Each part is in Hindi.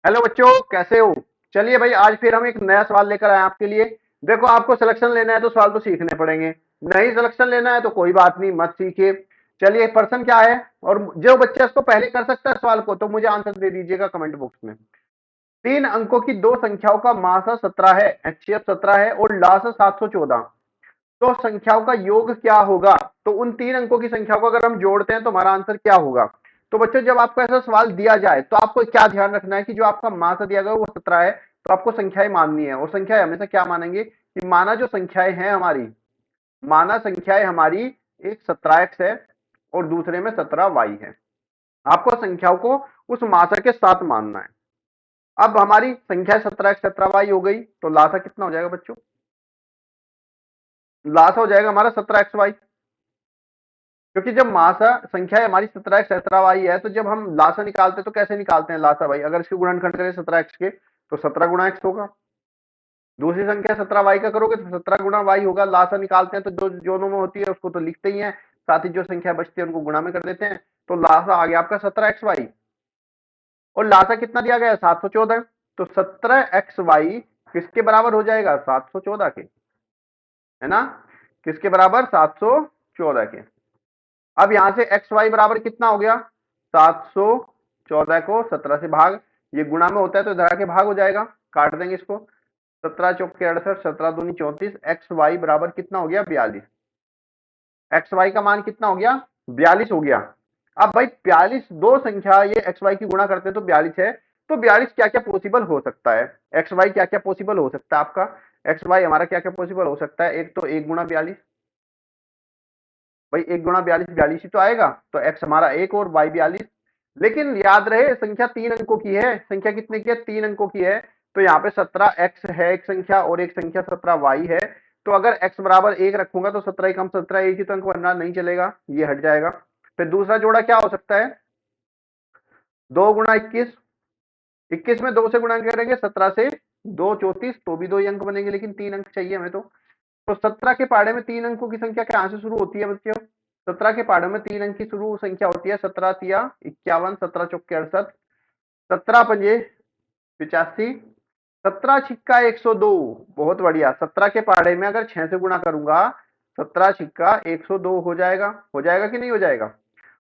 हेलो बच्चों, कैसे हो? चलिए भाई, आज फिर हम एक नया सवाल लेकर आए आपके लिए। देखो, आपको सिलेक्शन लेना है तो सवाल तो सीखने पड़ेंगे। नहीं सिलेक्शन लेना है तो कोई बात नहीं, मत सीखिए। चलिए, प्रश्न क्या है? और जो बच्चा इसको पहले कर सकता है सवाल को, तो मुझे आंसर दे दीजिएगा कमेंट बॉक्स में। 3 अंकों की दो संख्याओं का मासा 17 है, एचसीएफ 17 है और लासा 714। तो संख्याओं का योग क्या होगा? तो उन 3 अंकों की संख्याओं को अगर हम जोड़ते हैं तो हमारा आंसर क्या होगा? तो बच्चों, जब आपको ऐसा सवाल दिया जाए तो आपको क्या ध्यान रखना है कि जो आपका मास दिया गया है वो 17 है, तो आपको संख्याएं माननी है। और संख्याएं हमेशा क्या मानेंगे कि माना जो संख्याएं हैं हमारी, माना संख्याएं हमारी, एक 17x है और दूसरे में 17y है। आपको संख्याओं को उस मासा के साथ मानना है। अब हमारी संख्या 17x 17y हो गई, तो लासा कितना हो जाएगा बच्चों? लासा हो जाएगा हमारा 17xy। क्योंकि जब मासा संख्या हमारी 17x 17y है, तो जब हम लासा निकालते हैं तो कैसे निकालते हैं लासा भाई? अगर इसके गुणनखंड करें 17x के, तो 17 गुणा x होगा। दूसरी संख्या 17y का करोगे तो 17 गुणा y होगा। लासा निकालते हैं तो जो जोनों में होती है उसको तो लिखते ही हैं, साथ ही जो संख्या बचती है उनको गुणा में कर देते हैं। तो लासा आ गया आपका 17xy। और लासा कितना दिया गया है? 714। तो 17xy किसके बराबर हो जाएगा? 714 के, है ना? किसके बराबर? 714 के। अब यहां से एक्स वाई बराबर कितना हो गया? 714 को 17 से भाग, ये गुणा में होता है तो इधर आके भाग हो जाएगा, काट देंगे इसको। 17 चौके 68, 17 दूनी 34, एक्स वाई बराबर कितना हो गया? 42। एक्स वाई का मान कितना हो गया? 42 हो गया। अब भाई 42 दो संख्या ये एक्स वाई की गुणा करते हैं तो 42 है। तो 42 क्या क्या पॉसिबल हो सकता है? एक्स वाई क्या क्या पॉसिबल हो सकता है आपका? एक्स वाई हमारा क्या क्या पॉसिबल हो सकता है? एक तो 1 गुणा 42, भाई 1 गुणा 42 42 ही तो आएगा। तो एक्स हमारा 1 और वाई 42। लेकिन याद रहे संख्या 3 अंकों की है। संख्या कितने की है? 3 अंकों की है। तो यहाँ पे 17x है एक संख्या और एक संख्या 17y है। तो अगर x बराबर 1 रखूंगा तो 17 कम 17 एक ही तो अंक बनना, नहीं चलेगा, ये हट जाएगा। फिर दूसरा जोड़ा क्या हो सकता है? 2 गुणा 21। 21 में 2 से गुणा करेंगे, 17 से 2 34, तो भी 2 ही अंक बनेंगे, लेकिन 3 अंक चाहिए हमें। तो 17 के पहाड़े में 3 अंकों की संख्या कहाँ से शुरू होती है बच्चों? 17 के पहाड़े में 3 अंक की शुरू संख्या होती है। 17 तिया 51, 17 चौके 68, 17 पंजे 85, 17 छिक्का 102। बहुत बढ़िया। 17 के पहाड़े में अगर 6 से गुणा करूंगा, 17 छिक्का 102 हो जाएगा। हो जाएगा कि नहीं हो जाएगा?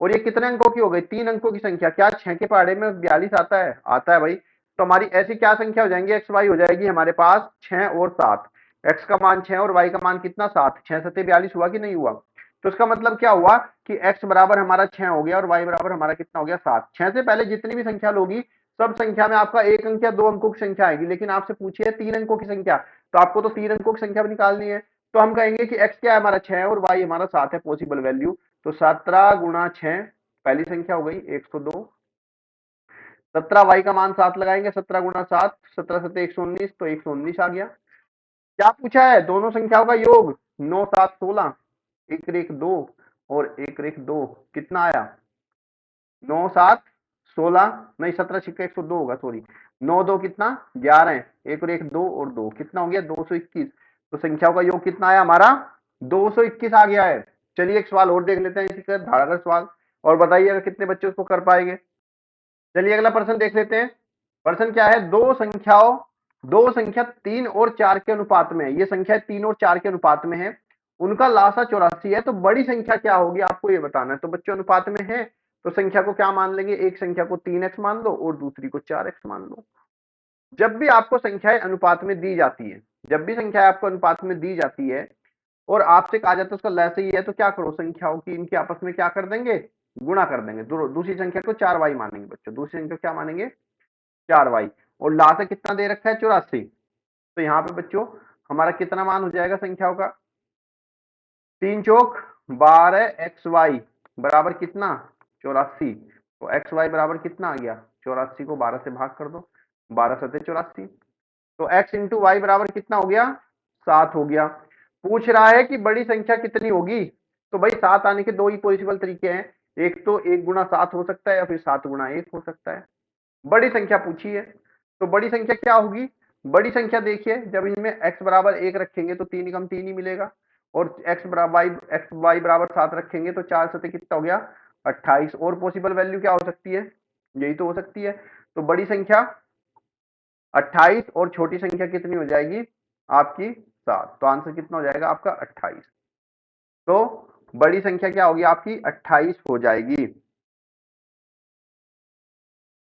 और ये कितने अंकों की हो गई? 3 अंकों की संख्या। क्या 6 के पहाड़े में 42 आता है? आता है भाई। तो हमारी ऐसी क्या संख्या हो जाएंगी? एक्स वाई हो जाएगी हमारे पास 6 और 7। एक्स का मान 6 और वाई का मान कितना? 7। 6 सत्ते 42 हुआ कि नहीं हुआ? तो इसका मतलब क्या हुआ कि एक्स बराबर हमारा 6 हो गया और वाई बराबर हमारा कितना हो गया? 7। 6 से पहले जितनी भी संख्या लोगी, सब संख्या में आपका 1 अंक या 2 अंकों की संख्या आएगी। लेकिन आपसे पूछिए 3 अंकों की संख्या, तो आपको तो 3 अंकों की संख्या भी निकालनी है। तो हम कहेंगे कि एक्स क्या है हमारा? 6 और वाई हमारा 7 है, पॉसिबल वैल्यू। तो 17 गुणा 6 पहली संख्या हो गई 102। 17 वाई का मान 7 लगाएंगे, 17 गुणा 7, 17 सत्ते 119, तो 119 आ गया। क्या पूछा है? दोनों संख्याओं का योग। 9 7 16, एक रेख 2 और एक रेख 2, कितना आया? 9 7 16, नहीं 17 छिक्का 102 होगा, सॉरी। 9 2 कितना? 11, एक और एक 2 और 2, कितना हो गया? 221। तो संख्याओं का योग कितना आया हमारा? 221 आ गया है। चलिए एक सवाल और देख लेते हैं इसी का धारागर सवाल, और बताइएगा कितने बच्चे उसको कर पाएंगे। चलिए अगला प्रश्न देख लेते हैं। प्रश्न क्या है? दो संख्या 3 और 4 के अनुपात में है। ये संख्या 3 और 4 के अनुपात में है, उनका लासा 84 है। तो बड़ी संख्या क्या होगी आपको ये बताना है। तो बच्चों अनुपात में है, तो संख्या को क्या मान लेंगे? एक संख्या को 3x मान लो और दूसरी को 4x मान लो। जब भी आपको संख्याएं अनुपात में दी जाती है, जब भी संख्या आपको अनुपात में दी जाती है और आपसे कहा जाता है उसका लय सही है, तो क्या करो? संख्याओं की इनकी आपस में क्या कर देंगे? गुणा कर देंगे। दूसरी संख्या को 4y मानेंगे बच्चों। दूसरी संख्या को क्या मानेंगे? 4y। और लासा कितना दे रखा है? 84। तो यहाँ पे बच्चों हमारा कितना मान हो जाएगा संख्याओं का? 3 चौक 12 एक्स वाई बराबर कितना? 84। तो एक्स वाई बराबर कितना आ गया? 84 को 12 से भाग कर दो, 12 सत्ते 84। तो x इंटू वाई बराबर कितना हो गया? 7 हो गया। पूछ रहा है कि बड़ी संख्या कितनी होगी। तो भाई 7 आने के दो ही पॉसिबल तरीके हैं। एक तो 1 गुणा 7 हो सकता है या फिर 7 गुणा 1 हो सकता है। बड़ी संख्या पूछी है, तो बड़ी संख्या क्या होगी? बड़ी संख्या देखिए, जब इनमें x बराबर 1 रखेंगे तो 3 कम 3 ही मिलेगा, और एक्स वाई बराबर 7 रखेंगे तो 4 सत्ते कितना हो गया? 28। और पॉसिबल वैल्यू क्या हो सकती है? यही तो हो सकती है। तो बड़ी संख्या 28 और छोटी संख्या कितनी हो जाएगी आपकी 7। तो आंसर कितना हो जाएगा आपका 28। तो बड़ी संख्या क्या होगी आपकी 28 हो जाएगी।